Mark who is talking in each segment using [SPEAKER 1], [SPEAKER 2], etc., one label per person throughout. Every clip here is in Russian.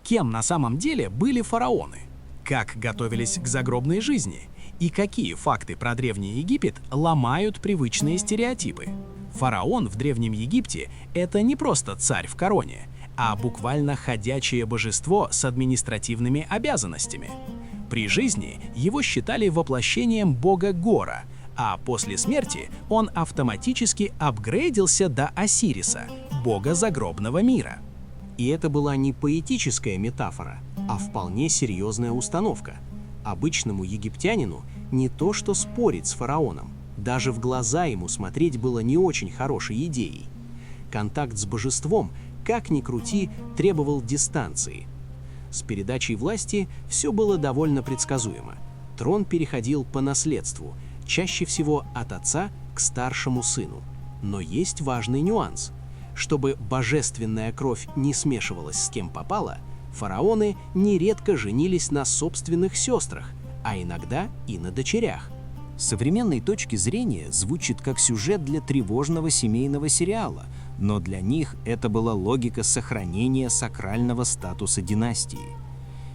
[SPEAKER 1] Кем на самом деле были фараоны? Как готовились к загробной жизни? И какие факты про Древний Египет ломают привычные стереотипы? Фараон в Древнем Египте — это не просто царь в короне, а буквально ходячее божество с административными обязанностями. При жизни его считали воплощением бога Гора, а после смерти он автоматически апгрейдился до Осириса, бога загробного мира.
[SPEAKER 2] И это была не поэтическая метафора, а вполне серьезная установка. Обычному египтянину не то что спорить с фараоном, даже в глаза ему смотреть было не очень хорошей идеей. Контакт с божеством, как ни крути, требовал дистанции. С передачей власти все было довольно предсказуемо. Трон переходил по наследству, чаще всего от отца к старшему сыну. Но есть важный нюанс. Чтобы божественная кровь не смешивалась с кем попало, фараоны нередко женились на собственных сестрах, а иногда и на дочерях.
[SPEAKER 3] С современной точки зрения звучит как сюжет для тревожного семейного сериала, но для них это была логика сохранения сакрального статуса династии.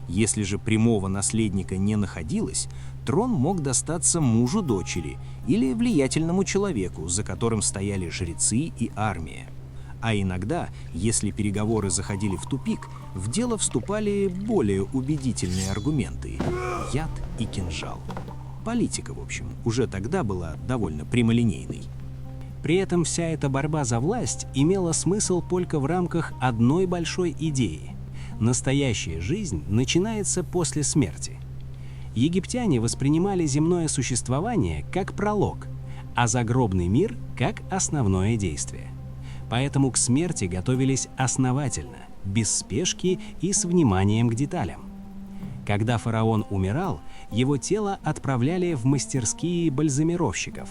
[SPEAKER 3] Если же прямого наследника не находилось, трон мог достаться мужу дочери или влиятельному человеку, за которым стояли жрецы и армия. А иногда, если переговоры заходили в тупик, в дело вступали более убедительные аргументы – яд и кинжал. Политика, в общем, уже тогда была довольно прямолинейной.
[SPEAKER 2] При этом вся эта борьба за власть имела смысл только в рамках одной большой идеи. Настоящая жизнь начинается после смерти. Египтяне воспринимали земное существование как пролог, а загробный мир как основное действие. Поэтому к смерти готовились основательно, без спешки и с вниманием к деталям. Когда фараон умирал, его тело отправляли в мастерские бальзамировщиков,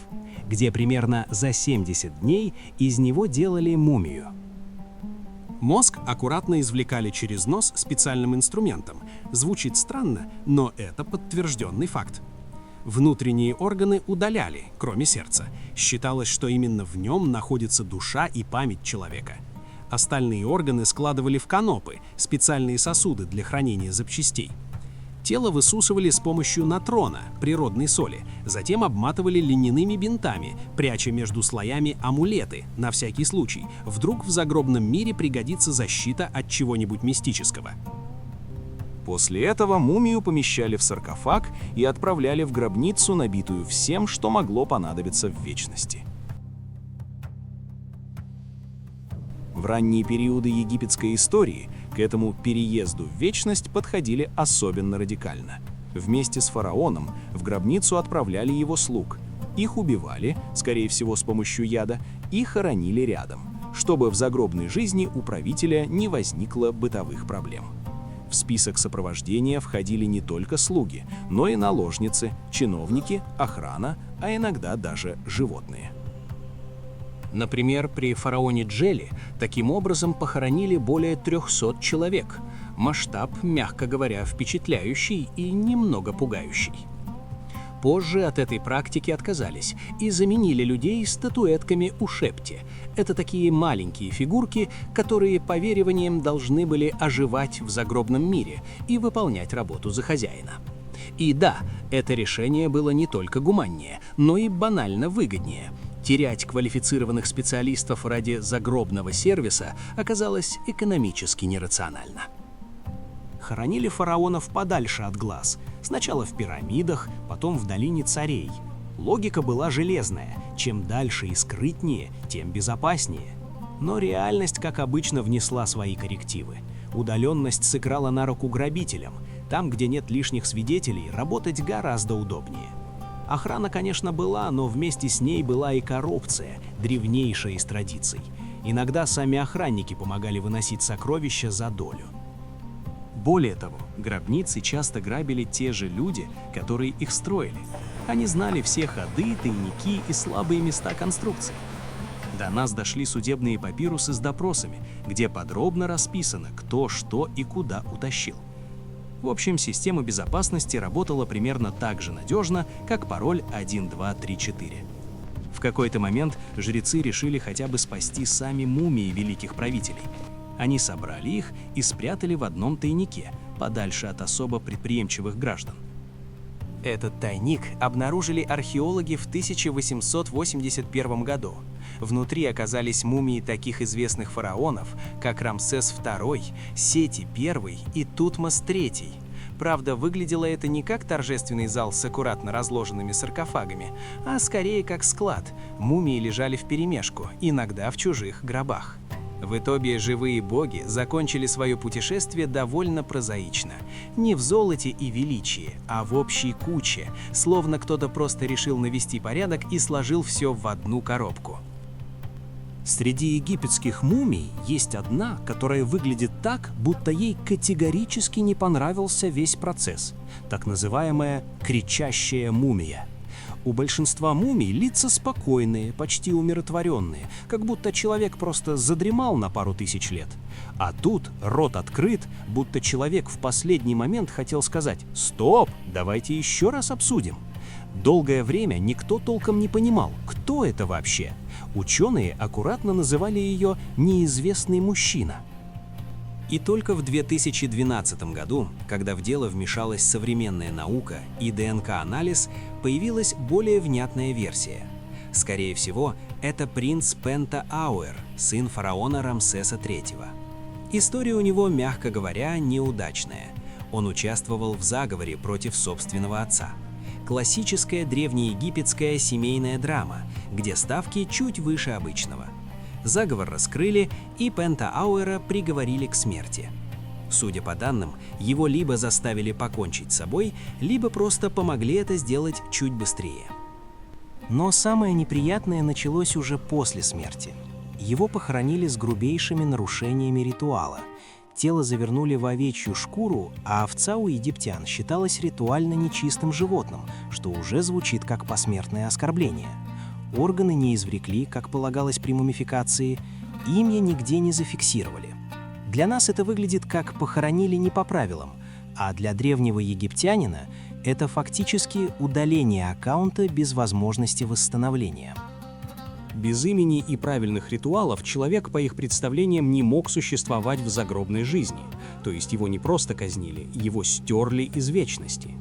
[SPEAKER 2] где примерно за 70 дней из него делали мумию.
[SPEAKER 1] Мозг аккуратно извлекали через нос специальным инструментом. Звучит странно, но это подтвержденный факт. Внутренние органы удаляли, кроме сердца. Считалось, что именно в нем находится душа и память человека. Остальные органы складывали в канопы, специальные сосуды для хранения запчастей. Тело высушивали с помощью натрона, природной соли, затем обматывали льняными бинтами, пряча между слоями амулеты, на всякий случай. Вдруг в загробном мире пригодится защита от чего-нибудь мистического.
[SPEAKER 4] После этого мумию помещали в саркофаг и отправляли в гробницу, набитую всем, что могло понадобиться в вечности. В ранние периоды египетской истории к этому переезду в вечность подходили особенно радикально. Вместе с фараоном в гробницу отправляли его слуг. Их убивали, скорее всего с помощью яда, и хоронили рядом, чтобы в загробной жизни у правителя не возникло бытовых проблем. В список сопровождения входили не только слуги, но и наложницы, чиновники, охрана, а иногда даже животные.
[SPEAKER 2] Например, при фараоне Джели таким образом похоронили более 300 человек. Масштаб, мягко говоря, впечатляющий и немного пугающий. Позже от этой практики отказались и заменили людей статуэтками ушепти. Это такие маленькие фигурки, которые, по верованиям, должны были оживать в загробном мире и выполнять работу за хозяина. И да, это решение было не только гуманнее, но и банально выгоднее. Терять квалифицированных специалистов ради загробного сервиса оказалось экономически нерационально. Хоронили фараонов подальше от глаз. Сначала в пирамидах, потом в долине царей. Логика была железная. Чем дальше и скрытнее, тем безопаснее. Но реальность, как обычно, внесла свои коррективы. Удаленность сыграла на руку грабителям. Там, где нет лишних свидетелей, работать гораздо удобнее. Охрана, конечно, была, но вместе с ней была и коррупция, древнейшая из традиций. Иногда сами охранники помогали выносить сокровища за долю. Более того, гробницы часто грабили те же люди, которые их строили. Они знали все ходы, тайники и слабые места конструкций. До нас дошли судебные папирусы с допросами, где подробно расписано, кто, что и куда утащил. В общем, система безопасности работала примерно так же надежно, как пароль 1234. В какой-то момент жрецы решили хотя бы спасти сами мумии великих правителей.
[SPEAKER 3] Они собрали их и спрятали в одном тайнике, подальше от особо предприимчивых граждан. Этот тайник обнаружили археологи в 1881 году. Внутри оказались мумии таких известных фараонов, как Рамсес II, Сети I и Тутмос III. Правда, выглядело это не как торжественный зал с аккуратно разложенными саркофагами, а скорее как склад. Мумии лежали вперемешку, иногда в чужих гробах. В итоге живые боги закончили свое путешествие довольно прозаично. Не в золоте и величии, а в общей куче, словно кто-то просто решил навести порядок и сложил все в одну коробку.
[SPEAKER 5] Среди египетских мумий есть одна, которая выглядит так, будто ей категорически не понравился весь процесс, так называемая «кричащая мумия». У большинства мумий лица спокойные, почти умиротворенные, как будто человек просто задремал на пару тысяч лет. А тут рот открыт, будто человек в последний момент хотел сказать «Стоп, давайте еще раз обсудим». Долгое время никто толком не понимал, кто это вообще. Ученые аккуратно называли ее «неизвестный мужчина».
[SPEAKER 3] И только в 2012 году, когда в дело вмешалась современная наука и ДНК-анализ, появилась более внятная версия. Скорее всего, это принц Пента Ауэр, сын фараона Рамсеса III. История у него, мягко говоря, неудачная. Он участвовал в заговоре против собственного отца. Классическая древнеегипетская семейная драма, где ставки чуть выше обычного. Заговор раскрыли, и Пента Ауэра приговорили к смерти. Судя по данным, его либо заставили покончить с собой, либо просто помогли это сделать чуть быстрее. Но самое неприятное началось уже после смерти. Его похоронили с грубейшими нарушениями ритуала. Тело завернули в овечью шкуру, а овца у египтян считалась ритуально нечистым животным, что уже звучит как посмертное оскорбление. Органы не извлекли, как полагалось при мумификации, имя нигде не зафиксировали. Для нас это выглядит как похоронили не по правилам, а для древнего египтянина это фактически удаление аккаунта без возможности восстановления.
[SPEAKER 5] Без имени и правильных ритуалов человек, по их представлениям, не мог существовать в загробной жизни, то есть его не просто казнили, его стерли из вечности.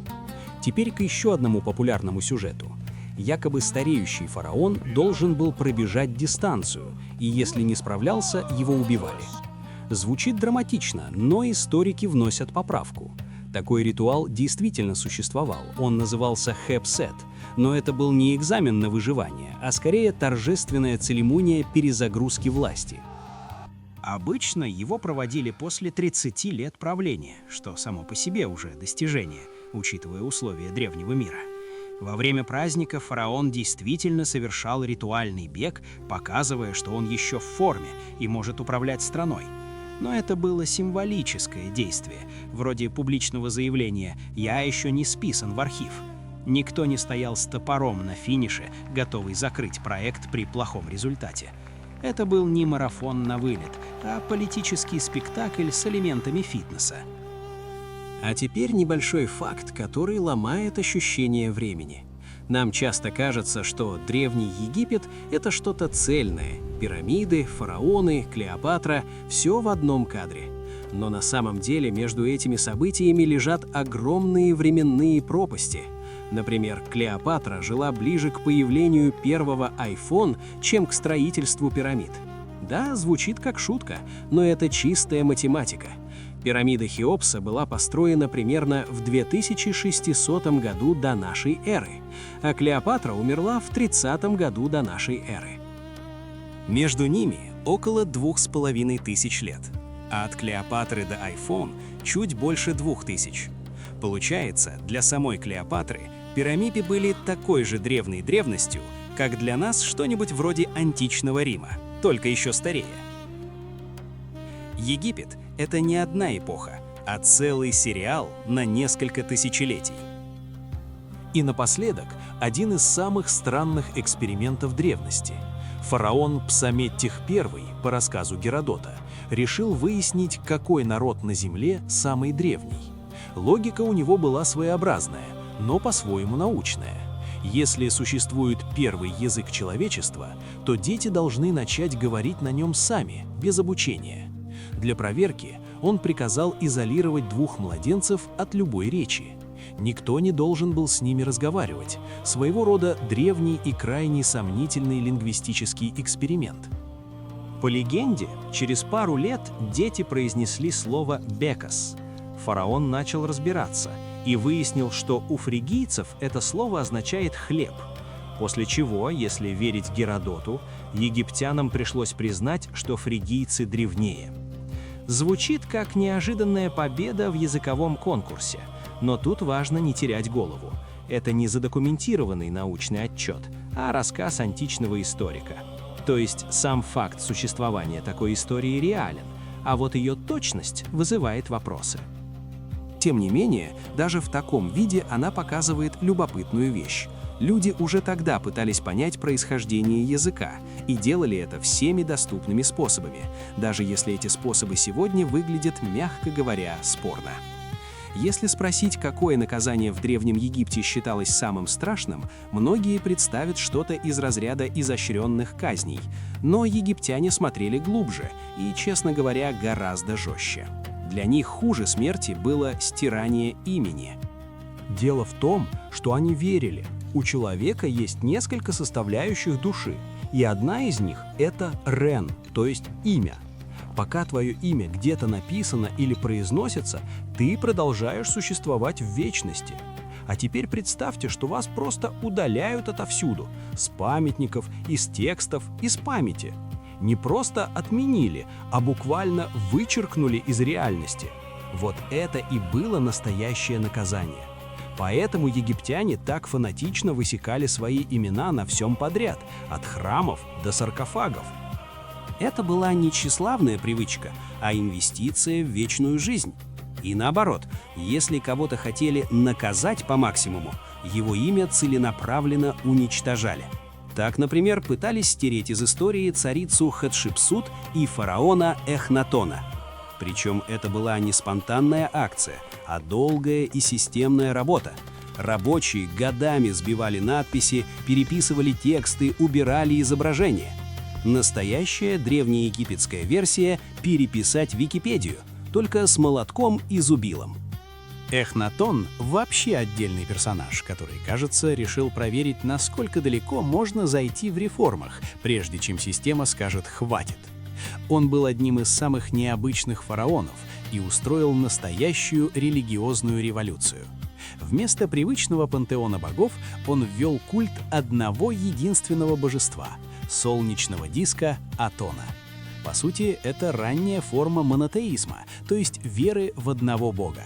[SPEAKER 5] Теперь к еще одному популярному сюжету. Якобы стареющий фараон должен был пробежать дистанцию, и если не справлялся, его убивали. Звучит драматично, но историки вносят поправку. Такой ритуал действительно существовал, он назывался Хепсет, но это был не экзамен на выживание, а скорее торжественная церемония перезагрузки власти.
[SPEAKER 3] Обычно его проводили после 30 лет правления, что само по себе уже достижение, учитывая условия древнего мира. Во время праздника фараон действительно совершал ритуальный бег, показывая, что он еще в форме и может управлять страной. Но это было символическое действие, вроде публичного заявления «я еще не списан в архив». Никто не стоял с топором на финише, готовый закрыть проект при плохом результате. Это был не марафон на вылет, а политический спектакль с элементами фитнеса. А теперь небольшой факт, который ломает ощущение времени. Нам часто кажется, что Древний Египет — это что-то цельное. Пирамиды, фараоны, Клеопатра — все в одном кадре. Но на самом деле между этими событиями лежат огромные временные пропасти. Например, Клеопатра жила ближе к появлению первого iPhone, чем к строительству пирамид. Да, звучит как шутка, но это чистая математика. Пирамида Хеопса была построена примерно в 2600 году до нашей эры, а Клеопатра умерла в 30 году до нашей эры. Между ними около 2500 лет, а от Клеопатры до iPhone чуть больше 2000. Получается, для самой Клеопатры пирамиды были такой же древней древностью, как для нас что-нибудь вроде античного Рима, только еще старее. Египет — это не одна эпоха, а целый сериал на несколько тысячелетий.
[SPEAKER 5] И напоследок, один из самых странных экспериментов древности. Фараон Псаметтих I, по рассказу Геродота, решил выяснить, какой народ на Земле самый древний. Логика у него была своеобразная, но по-своему научная. Если существует первый язык человечества, то дети должны начать говорить на нем сами, без обучения.
[SPEAKER 4] Для проверки он приказал изолировать двух младенцев от любой речи. Никто не должен был с ними разговаривать. Своего рода древний и крайне сомнительный лингвистический эксперимент.
[SPEAKER 5] По легенде, через пару лет дети произнесли слово «бекас». Фараон начал разбираться и выяснил, что у фригийцев это слово означает «хлеб». После чего, если верить Геродоту, египтянам пришлось признать, что фригийцы древнее. Звучит как неожиданная победа в языковом конкурсе, но тут важно не терять голову. Это не задокументированный научный отчет, а рассказ античного историка. То есть сам факт существования такой истории реален, а вот ее точность вызывает вопросы.
[SPEAKER 1] Тем не менее, даже в таком виде она показывает любопытную вещь. Люди уже тогда пытались понять происхождение языка и делали это всеми доступными способами, даже если эти способы сегодня выглядят, мягко говоря, спорно. Если спросить, какое наказание в Древнем Египте считалось самым страшным, многие представят что-то из разряда изощренных казней, но египтяне смотрели глубже и, честно говоря, гораздо жестче. Для них хуже смерти было стирание имени.
[SPEAKER 5] Дело в том, что они верили, у человека есть несколько составляющих души, и одна из них — это рен, то есть имя. Пока твое имя где-то написано или произносится, ты продолжаешь существовать в вечности. А теперь представьте, что вас просто удаляют отовсюду, с памятников, из текстов, из памяти. Не просто отменили, а буквально вычеркнули из реальности. Вот это и было настоящее наказание. Поэтому египтяне так фанатично высекали свои имена на всем подряд, от храмов до саркофагов.
[SPEAKER 1] Это была не тщеславная привычка, а инвестиция в вечную жизнь. И наоборот, если кого-то хотели наказать по максимуму, его имя целенаправленно уничтожали. Так, например, пытались стереть из истории царицу Хатшепсут и фараона Эхнатона. Причем это была не спонтанная акция, а долгая и системная работа. Рабочие годами сбивали надписи, переписывали тексты, убирали изображения. Настоящая древнеегипетская версия — переписать Википедию, только с молотком и зубилом.
[SPEAKER 2] Эхнатон — вообще отдельный персонаж, который, кажется, решил проверить, насколько далеко можно зайти в реформах, прежде чем система скажет «хватит». Он был одним из самых необычных фараонов и устроил настоящую религиозную революцию. Вместо привычного пантеона богов он ввел культ одного единственного божества — солнечного диска Атона. По сути, это ранняя форма монотеизма, то есть веры в одного бога.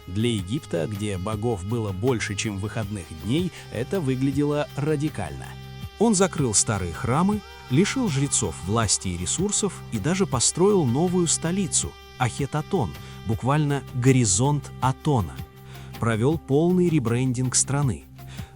[SPEAKER 2] Для Египта, где богов было больше, чем выходных дней, это выглядело радикально.
[SPEAKER 4] Он закрыл старые храмы, лишил жрецов власти и ресурсов и даже построил новую столицу – Ахетатон, буквально горизонт Атона. Провел полный ребрендинг страны.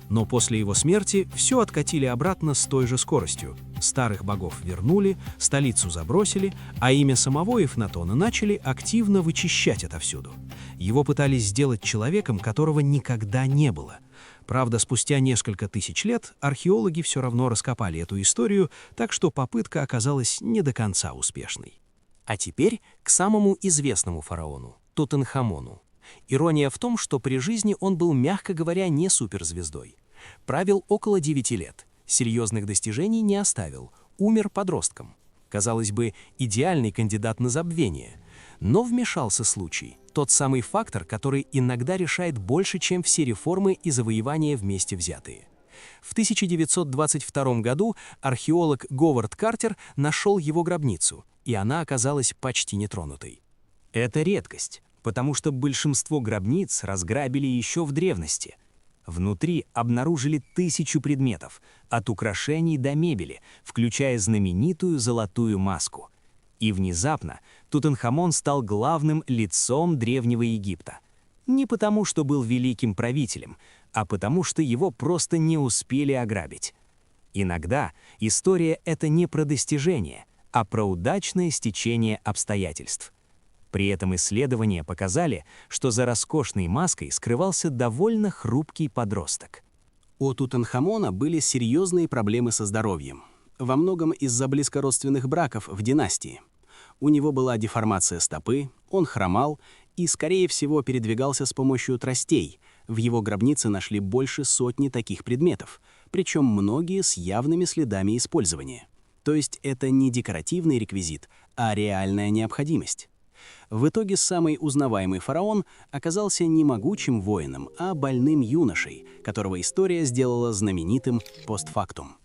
[SPEAKER 4] Но после его смерти все откатили обратно с той же скоростью. Старых богов вернули, столицу забросили, а имя самого Эхнатона начали активно вычищать отовсюду. Его пытались сделать человеком, которого никогда не было. Правда, спустя несколько тысяч лет археологи все равно раскопали эту историю, так что попытка оказалась не до конца успешной.
[SPEAKER 3] А теперь к самому известному фараону – Тутанхамону. Ирония в том, что при жизни он был, мягко говоря, не суперзвездой. Правил около 9 лет, серьезных достижений не оставил, умер подростком. Казалось бы, идеальный кандидат на забвение. Но вмешался случай, тот самый фактор, который иногда решает больше, чем все реформы и завоевания вместе взятые. В 1922 году археолог Говард Картер нашел его гробницу, и она оказалась почти нетронутой. Это редкость, потому что большинство гробниц разграбили еще в древности. Внутри обнаружили 1000 предметов, от украшений до мебели, включая знаменитую золотую маску. И внезапно Тутанхамон стал главным лицом Древнего Египта. Не потому, что был великим правителем, а потому, что его просто не успели ограбить. Иногда история — это не про достижение, а про удачное стечение обстоятельств. При этом исследования показали, что за роскошной маской скрывался довольно хрупкий подросток.
[SPEAKER 1] У Тутанхамона были серьезные проблемы со здоровьем, во многом из-за близкородственных браков в династии.
[SPEAKER 6] У него была деформация стопы, он хромал и, скорее всего, передвигался с помощью тростей. В его гробнице нашли больше сотни таких предметов, причем многие с явными следами использования. То есть это не декоративный реквизит, а реальная необходимость. В итоге самый узнаваемый фараон оказался не могучим воином, а больным юношей, которого история сделала знаменитым постфактум.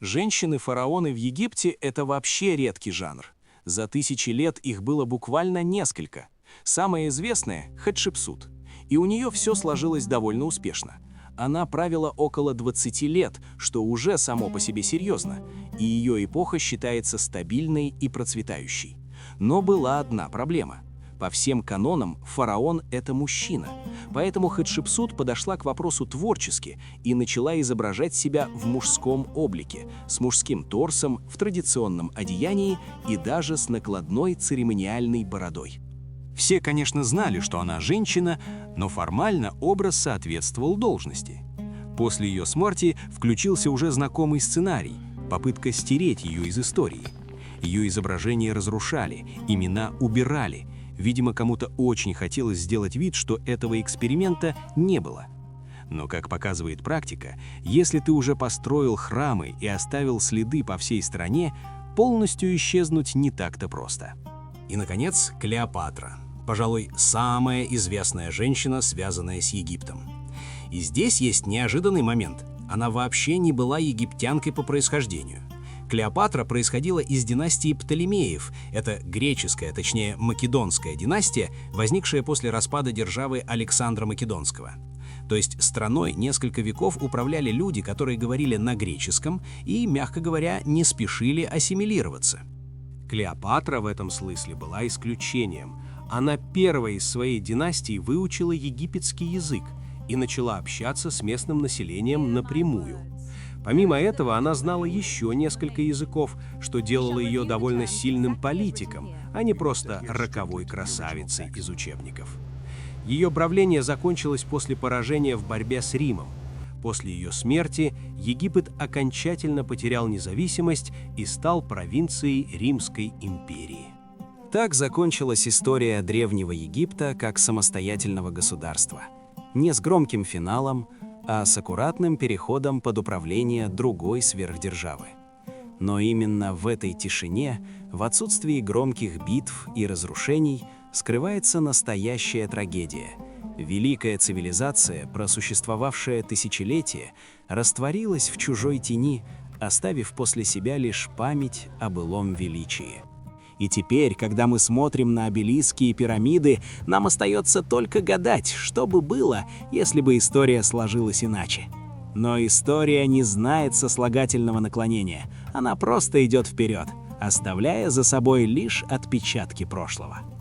[SPEAKER 4] Женщины-фараоны в Египте — это вообще редкий жанр. За тысячи лет их было буквально несколько. Самая известная — Хатшепсут. И у нее все сложилось довольно успешно. Она правила около 20 лет, что уже само по себе серьезно, и ее эпоха считается стабильной и процветающей. Но была одна проблема. По всем канонам фараон — это мужчина. Поэтому Хатшепсут подошла к вопросу творчески и начала изображать себя в мужском облике, с мужским торсом, в традиционном одеянии и даже с накладной церемониальной бородой.
[SPEAKER 5] Все, конечно, знали, что она женщина, но формально образ соответствовал должности. После ее смерти включился уже знакомый сценарий — попытка стереть ее из истории. Ее изображения разрушали, имена убирали. Видимо, кому-то очень хотелось сделать вид, что этого эксперимента не было. Но, как показывает практика, если ты уже построил храмы и оставил следы по всей стране, полностью исчезнуть не так-то просто.
[SPEAKER 2] И, наконец, Клеопатра. Пожалуй, самая известная женщина, связанная с Египтом. И здесь есть неожиданный момент. Она вообще не была египтянкой по происхождению. Клеопатра происходила из династии Птолемеев. Это греческая, точнее македонская династия, возникшая после распада державы Александра Македонского. То есть страной несколько веков управляли люди, которые говорили на греческом и, мягко говоря, не спешили ассимилироваться.
[SPEAKER 1] Клеопатра в этом смысле была исключением. Она первая из своей династии выучила египетский язык и начала общаться с местным населением напрямую. Помимо этого, она знала еще несколько языков, что делало ее довольно сильным политиком, а не просто роковой красавицей из учебников. Ее правление закончилось после поражения в борьбе с Римом. После ее смерти Египет окончательно потерял независимость и стал провинцией Римской империи.
[SPEAKER 6] Так закончилась история Древнего Египта как самостоятельного государства. Не с громким финалом, а с аккуратным переходом под управление другой сверхдержавы. Но именно в этой тишине, в отсутствии громких битв и разрушений, скрывается настоящая трагедия. Великая цивилизация, просуществовавшая тысячелетия, растворилась в чужой тени, оставив после себя лишь память о былом величии. И теперь, когда мы смотрим на обелиски и пирамиды, нам остается только гадать, что бы было, если бы история сложилась иначе. Но история не знает сослагательного наклонения, она просто идет вперед, оставляя за собой лишь отпечатки прошлого.